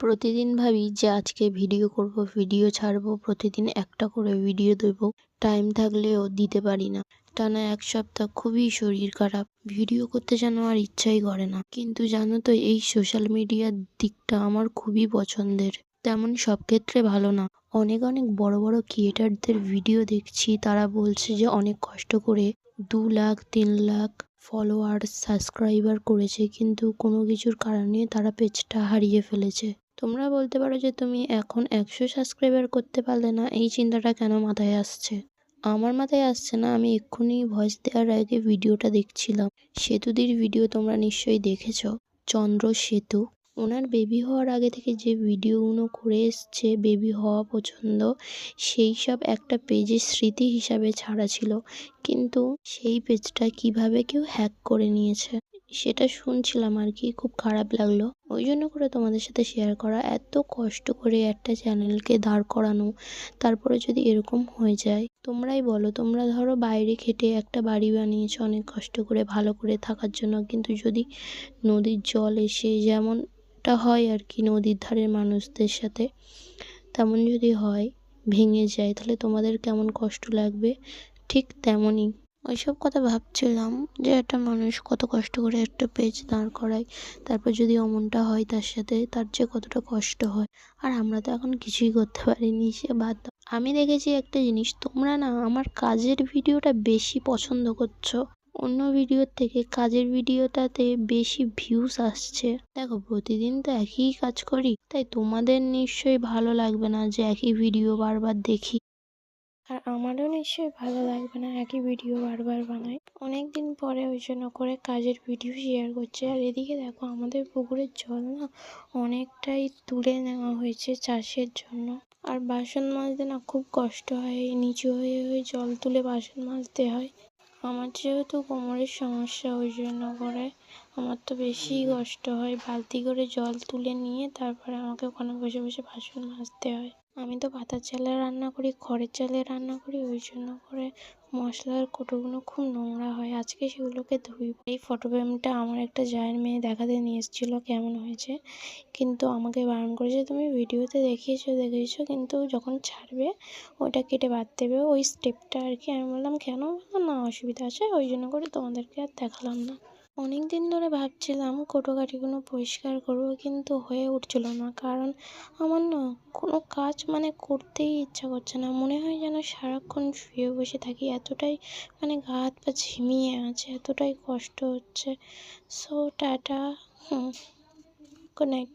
প্রতিদিন ভাবি যে আজকে ভিডিও করব, ভিডিও ছাড়বো, প্রতিদিন একটা করে ভিডিও দেবো। টাইম থাকলেও দিতে পারি না। টানা ১ সপ্তাহ খুবই শরীর খারাপ। ভিডিও করতে যেন আর ইচ্ছাই করে না। কিন্তু জানো তো, এই সোশ্যাল মিডিয়ার দিকটা আমার খুবই পছন্দের। তেমন সব ক্ষেত্রে ভালো না। অনেক অনেক বড় বড় ক্রিয়েটারদের ভিডিও দেখছি, তারা বলছে যে অনেক কষ্ট করে ২ লাখ ৩ লাখ ফলোয়ার্স সাবস্ক্রাইবার করেছে, কিন্তু কোনো কিছুর কারণে তারা পেজটা হারিয়ে ফেলেছে। তোমরা বলতে পারো যে তুমি এখন ১০০ সাবস্ক্রাইবার করতে পারলে না, এই চিন্তাটা কেন মাথায় আসছে? আমার মাথায় আসছে না, আমি এক্ষুনি ভয়েস দেওয়ার আগে ভিডিওটা দেখছিলাম। সেতুদির ভিডিও তোমরা নিশ্চয়ই দেখেছো। চন্দ্র সেতু, ওনার বেবি হওয়ার আগে থেকে যে ভিডিওগুলো করে এসছে, বেবি হওয়া পর্যন্ত, সেই সব একটা পেজে স্মৃতি হিসাবে ছাড়া ছিল। কিন্তু সেই পেজটা কিভাবে কেউ হ্যাক করে নিয়েছে, সেটা শুনছিলাম আর কি, খুব খারাপ লাগলো। ওই জন্য করে তোমাদের সাথে শেয়ার করা। এত কষ্ট করে একটা চ্যানেলকে দাঁড় করানো, তারপরে যদি এরকম হয়ে যায়, তোমরাই বলো। তোমরা ধরো বাইরে খেটে একটা বাড়ি বানিয়েছো অনেক কষ্ট করে, ভালো করে থাকার জন্য, কিন্তু যদি নদীর জল এসে, যেমনটা হয় আর কি নদীর ধারের মানুষদের সাথে, তেমন যদি হয়, ভেঙে যায়, তাহলে তোমাদের কেমন কষ্ট লাগবে? ঠিক তেমনই ওইসব কথা ভাবছিলাম, যে একটা মানুষ কত কষ্ট করে একটা পেজ দাঁড় করায়, তারপর যদি অমনটা হয় তার সাথে, তার যে কতটা কষ্ট হয়। আর আমরা তো এখন কিছুই করতে পারিনি, সে বাদ দাও। আমি দেখেছি একটা জিনিস, তোমরা না আমার কাজের ভিডিওটা বেশি পছন্দ করছো। অন্য ভিডিওর থেকে কাজের ভিডিওটাতে বেশি ভিউস আসছে। দেখো, প্রতিদিন তো একই কাজ করি, তাই তোমাদের নিশ্চয়ই ভালো লাগবে না যে একই ভিডিও বারবার দেখি। আর আমারও নিশ্চয়ই ভালো লাগবে না একই ভিডিও বারবার বানাই। অনেক দিন পরে ওই জন্য করে কাজের ভিডিও শেয়ার করছি। আর এদিকে দেখো, আমাদের পুকুরের জল না অনেকটাই তুলে নেওয়া হয়েছে চাষের জন্য। আর বাসন মাজতে না খুব কষ্ট হয়, এই নিচু হয়ে হয়ে জল তুলে বাসন মাজতে হয়। আমার যেহেতু কোমরের সমস্যা, ওই জন্য করে আমার তো বেশিই কষ্ট হয়। বালতি করে জল তুলে নিয়ে তারপরে আমাকে ওখানে বসে বসে বাসন মাজতে হয়। আমি তো পাতার চালে রান্না করি, খড়ের চালে রান্না করি, ওই জন্য করে মশলার কৌটোগুলো খুব নোংরা হয়। আজকে সেগুলোকে ধুইব। এই ফটো ফ্রেমটা আমার একটা জায়ের মেয়ে দেখাতে নিয়ে এসেছিলো কেমন হয়েছে, কিন্তু আমাকে বারণ করেছে, তুমি ভিডিওতে দেখিয়েছো, কিন্তু যখন ছাড়বে ওটা কেটে বাদ দেবে, ওই স্টেপটা আর কি। আমি বললাম কেন? না, অসুবিধা আছে, ওই জন্য করে তোমাদেরকে আর দেখালাম না। অনেক দিন ধরে ভাবছিলাম কৌটোকাঠিগুলো পরিষ্কার করবো, কিন্তু হয়ে উঠছিল না। কারণ আমার না কোনো কাজ করতেই ইচ্ছা করছে না। মনে হয় যেন সারাক্ষণ শুয়ে বসে থাকি, এতটাই গা হাত পা ঝিমিয়ে আছে, এতটাই কষ্ট হচ্ছে। So tata, good night.